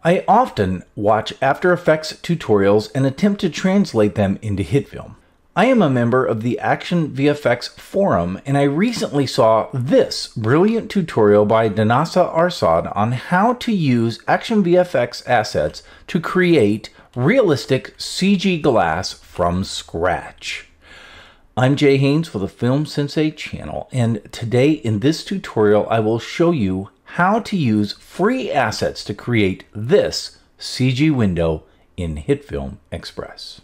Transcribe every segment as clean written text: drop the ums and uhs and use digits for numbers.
I often watch After Effects tutorials and attempt to translate them into HitFilm. I am a member of the Action VFX forum, and I recently saw this brilliant tutorial by Danasa Arsad on how to use Action VFX assets to create realistic CG glass from scratch. I'm Jay Haynes for the Film Sensei channel, and today in this tutorial I will show you how to use free assets to create this CG window in HitFilm Express.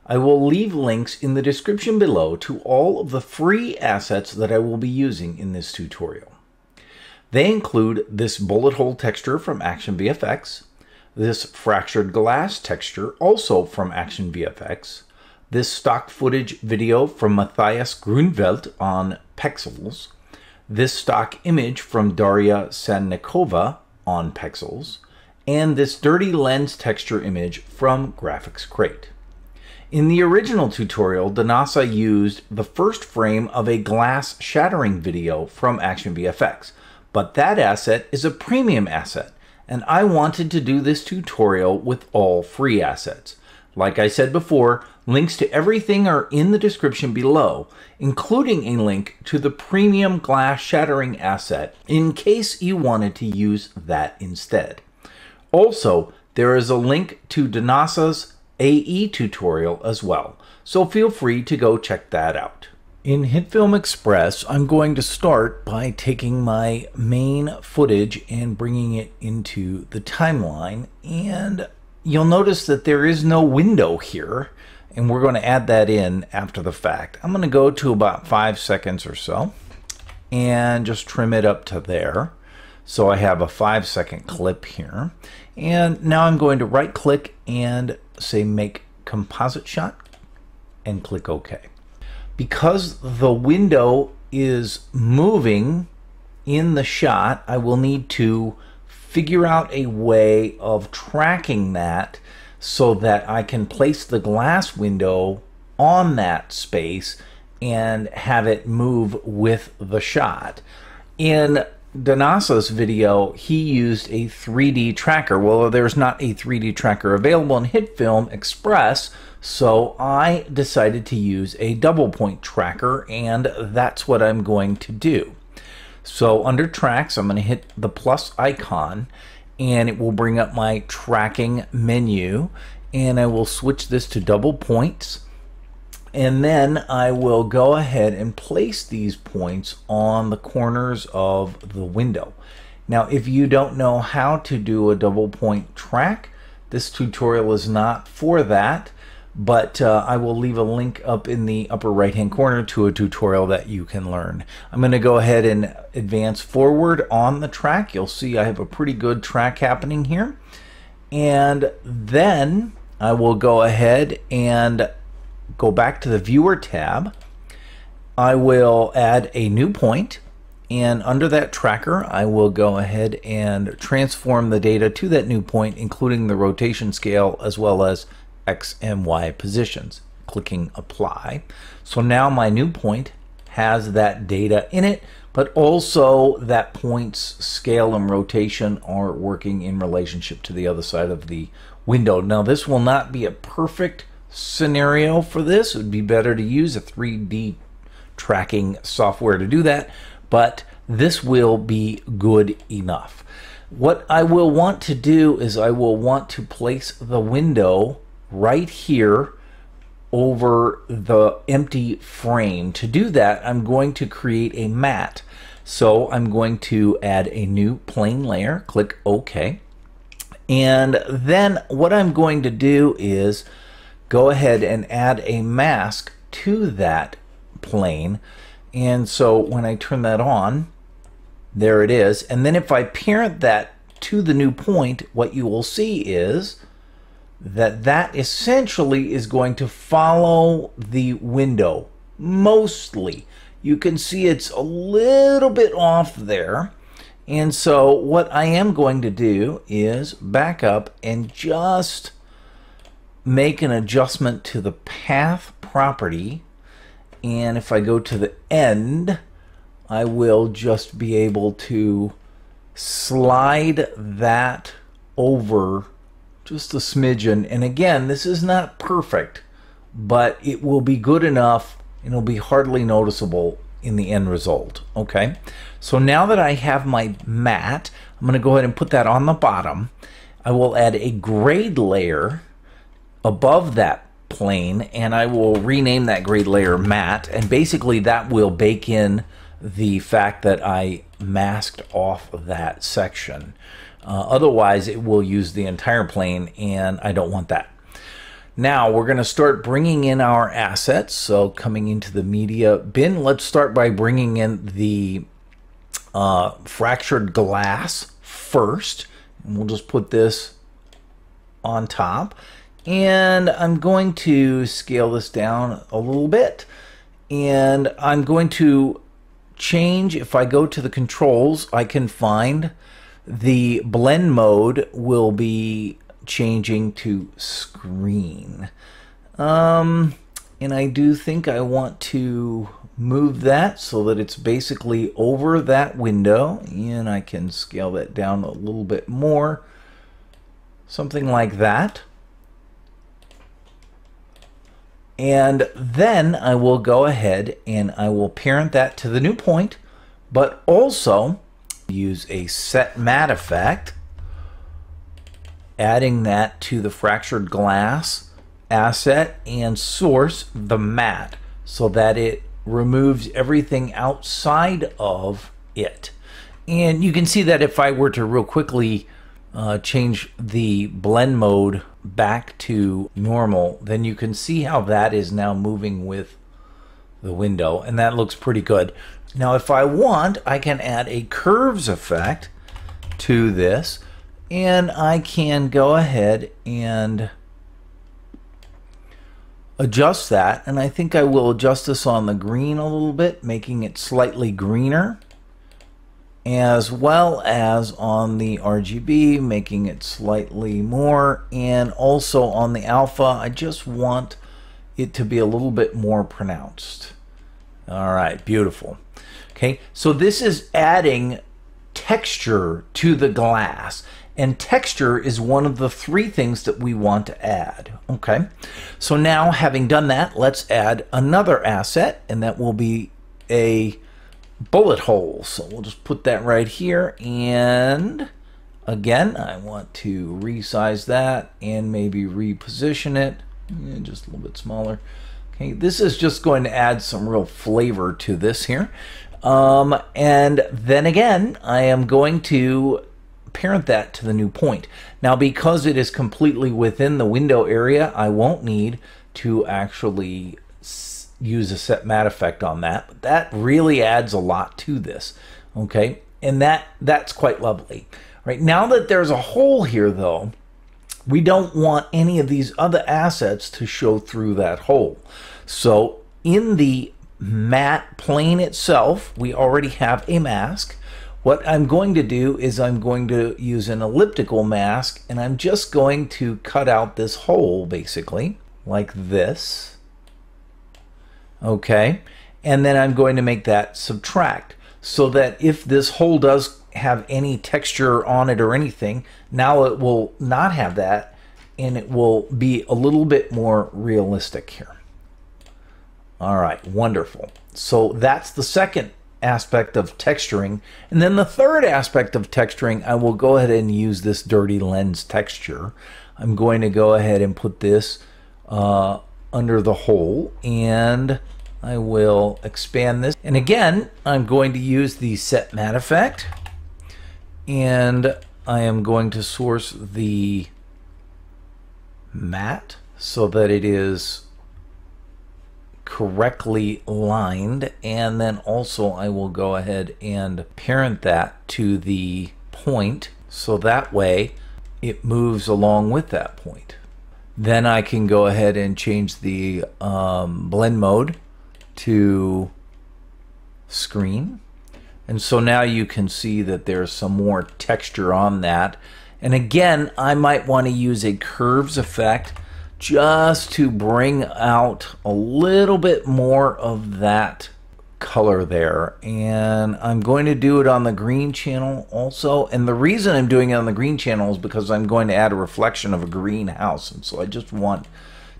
I will leave links in the description below to all of the free assets that I will be using in this tutorial. They include this bullet hole texture from Action VFX, this fractured glass texture also from Action VFX, this stock footage video from Matthias Grunwald on Pexels, this stock image from Daria Sannikova on Pexels, and this dirty lens texture image from Graphics Crate. In the original tutorial, Danasa used the first frame of a glass shattering video from Action VFX, but that asset is a premium asset, and I wanted to do this tutorial with all free assets. Like I said before, links to everything are in the description below, including a link to the premium glass shattering asset in case you wanted to use that instead. Also, there is a link to Danasa's AE tutorial as well, so feel free to go check that out. In HitFilm Express, I'm going to start by taking my main footage and bringing it into the timeline, and you'll notice that there is no window here, and we're going to add that in after the fact. I'm going to go to about 5 seconds or so and just trim it up to there. So I have a 5-second clip here. And now I'm going to right click and say make composite shot and click OK. Because the window is moving in the shot, I will need to figure out a way of tracking that so that I can place the glass window on that space and have it move with the shot. In Danasa's video, he used a 3D tracker. Well, there's not a 3D tracker available in HitFilm Express, so I decided to use a double point tracker, and that's what I'm going to do. So under tracks, I'm going to hit the plus icon, and it will bring up my tracking menu, and I will switch this to double points. And then I will go ahead and place these points on the corners of the window. Now, if you don't know how to do a double point track, this tutorial is not for that, but I will leave a link up in the upper right hand corner to a tutorial that you can learn. I'm going to go ahead and advance forward on the track. You'll see I have a pretty good track happening here. And then I will go ahead and go back to the viewer tab. I will add a new point, and under that tracker I will go ahead and transform the data to that new point, including the rotation scale as well as X and Y positions. Clicking apply. So now my new point has that data in it, but also that point's scale and rotation are working in relationship to the other side of the window. Now this will not be a perfect scenario for this. It would be better to use a 3D tracking software to do that, but this will be good enough. What I will want to do is I will want to place the window right here over the empty frame. To do that, I'm going to create a matte. So I'm going to add a new plane layer, click OK. And then what I'm going to do is go ahead and add a mask to that plane. And so when I turn that on, there it is. And then if I parent that to the new point, what you will see is that that essentially is going to follow the window mostly. You can see it's a little bit off there. And so what I am going to do is back up and just make an adjustment to the path property, and if I go to the end, I will just be able to slide that over just a smidgen. And again, this is not perfect, but it will be good enough and it'll be hardly noticeable in the end result. Okay, so now that I have my matte, I'm going to go ahead and put that on the bottom. I will add a grade layer above that plane, and I will rename that grade layer matte, and basically that will bake in the fact that I masked off that section. Otherwise it will use the entire plane, and I don't want that. Now we're going to start bringing in our assets. So coming into the media bin, let's start by bringing in the fractured glass first, and we'll just put this on top. And I'm going to scale this down a little bit, and I'm going to change, if I go to the controls, I can find the blend mode will be changing to screen. And I do think I want to move that so that it's basically over that window, and I can scale that down a little bit more, something like that. And then I will go ahead and I will parent that to the new point, but also use a set matte effect, adding that to the fractured glass asset and source the matte so that it removes everything outside of it. And you can see that if I were to real quickly change the blend mode back to normal, then you can see how that is now moving with the window, and that looks pretty good. Now if I want, I can add a curves effect to this, and I can go ahead and adjust that, and I think I will adjust this on the green a little bit, making it slightly greener, as well as on the RGB, making it slightly more, and also on the alpha, I just want it to be a little bit more pronounced. All right, beautiful. Okay, so this is adding texture to the glass, and texture is one of the three things that we want to add. Okay, so now having done that, let's add another asset, and that will be a bullet hole. So we'll just put that right here, and again I want to resize that and maybe reposition it just a little bit smaller. Okay, this is just going to add some real flavor to this here, and then again I am going to parent that to the new point. Now because it is completely within the window area, I won't need to actually use a set matte effect on that, but that really adds a lot to this. Okay, and that's quite lovely. Right, now that there's a hole here though, we don't want any of these other assets to show through that hole. So in the matte plane itself, we already have a mask. What I'm going to do is I'm going to use an elliptical mask, and I'm just going to cut out this hole basically like this. Okay, and then I'm going to make that subtract so that if this hole does have any texture on it or anything, now it will not have that, and it will be a little bit more realistic here. All right, wonderful. So that's the second aspect of texturing. And then the third aspect of texturing, I will go ahead and use this dirty lens texture. I'm going to go ahead and put this under the hole, and I will expand this. And again, I'm going to use the set matte effect, and I am going to source the matte so that it is correctly lined, and then also I will go ahead and parent that to the point so that way it moves along with that point. Then I can go ahead and change the blend mode to screen, and so now you can see that there's some more texture on that. And again, I might want to use a curves effect just to bring out a little bit more of that color there, and I'm going to do it on the green channel also. And the reason I'm doing it on the green channel is because I'm going to add a reflection of a green house, and so I just want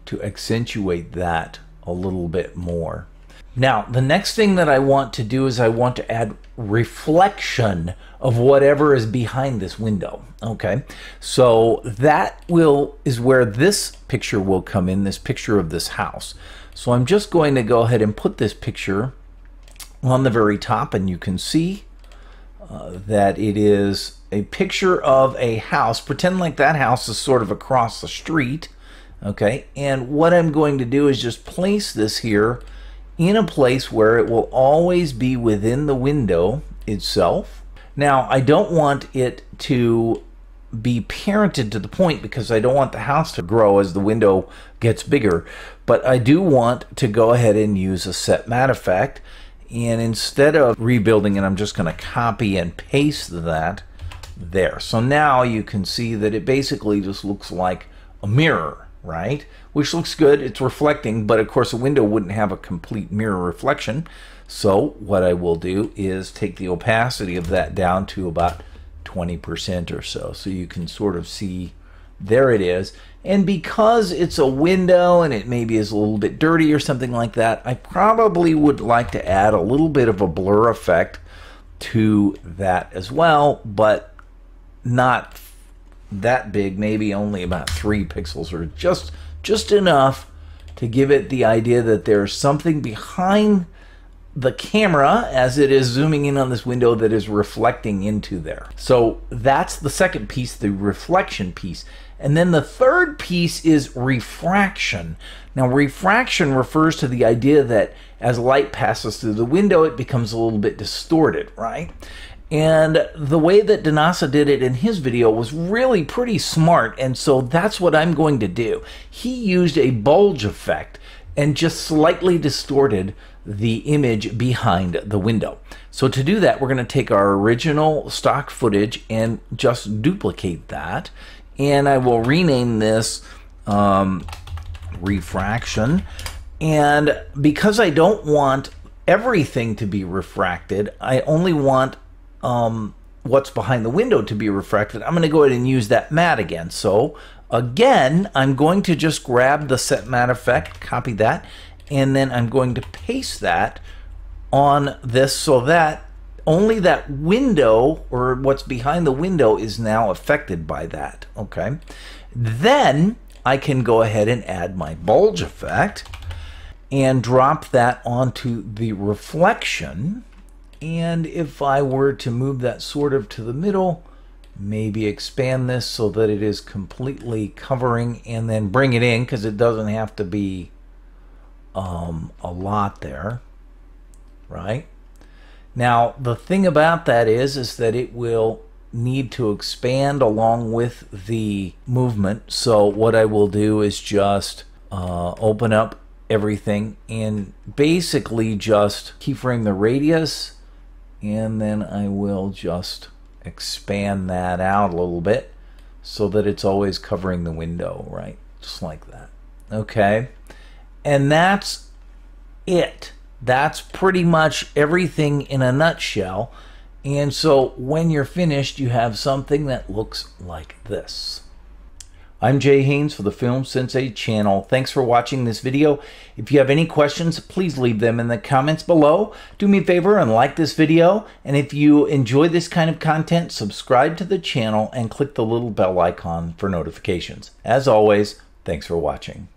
to accentuate that a little bit more. Now, the next thing that I want to do is I want to add reflection of whatever is behind this window. Okay, so that is where this picture will come in, this picture of this house. So I'm just going to go ahead and put this picture on the very top, and you can see that it is a picture of a house. Pretend like that house is sort of across the street. Okay, and what I'm going to do is just place this here in a place where it will always be within the window itself. Now, I don't want it to be parented to the point because I don't want the house to grow as the window gets bigger, but I do want to go ahead and use a set matte effect, and instead of rebuilding it, I'm just going to copy and paste that there. So now you can see that it basically just looks like a mirror, right? Which looks good, it's reflecting, but of course a window wouldn't have a complete mirror reflection. So what I will do is take the opacity of that down to about 20% or so. So you can sort of see, there it is. And because it's a window and it maybe is a little bit dirty or something like that, I probably would like to add a little bit of a blur effect to that as well, but not that big, maybe only about 3 pixels, or just enough to give it the idea that there's something behind the camera as it is zooming in on this window that is reflecting into there. So that's the second piece, the reflection piece. And then the third piece is refraction. Now, refraction refers to the idea that as light passes through the window, it becomes a little bit distorted, right? And the way that Danasa did it in his video was really pretty smart, and so that's what I'm going to do. He used a bulge effect and just slightly distorted the image behind the window. So to do that, we're going to take our original stock footage and just duplicate that, and I will rename this Refraction. And because I don't want everything to be refracted, I only want what's behind the window to be refracted. I'm going to go ahead and use that matte again. So again, I'm going to just grab the set matte effect, copy that, and then I'm going to paste that on this so that only that window, or what's behind the window, is now affected by that. Okay, then I can go ahead and add my bulge effect and drop that onto the reflection. And if I were to move that sort of to the middle, maybe expand this so that it is completely covering, and then bring it in, because it doesn't have to be a lot there, right? Now, the thing about that is that it will need to expand along with the movement. So what I will do is just open up everything and basically just keyframe the radius, and then I will just expand that out a little bit so that it's always covering the window, right? Just like that. Okay, and that's it. That's pretty much everything in a nutshell. And so when you're finished, you have something that looks like this. I'm Jay Haynes for the Film Sensei channel. Thanks for watching this video. If you have any questions, please leave them in the comments below. Do me a favor and like this video. And if you enjoy this kind of content, subscribe to the channel and click the little bell icon for notifications. As always, thanks for watching.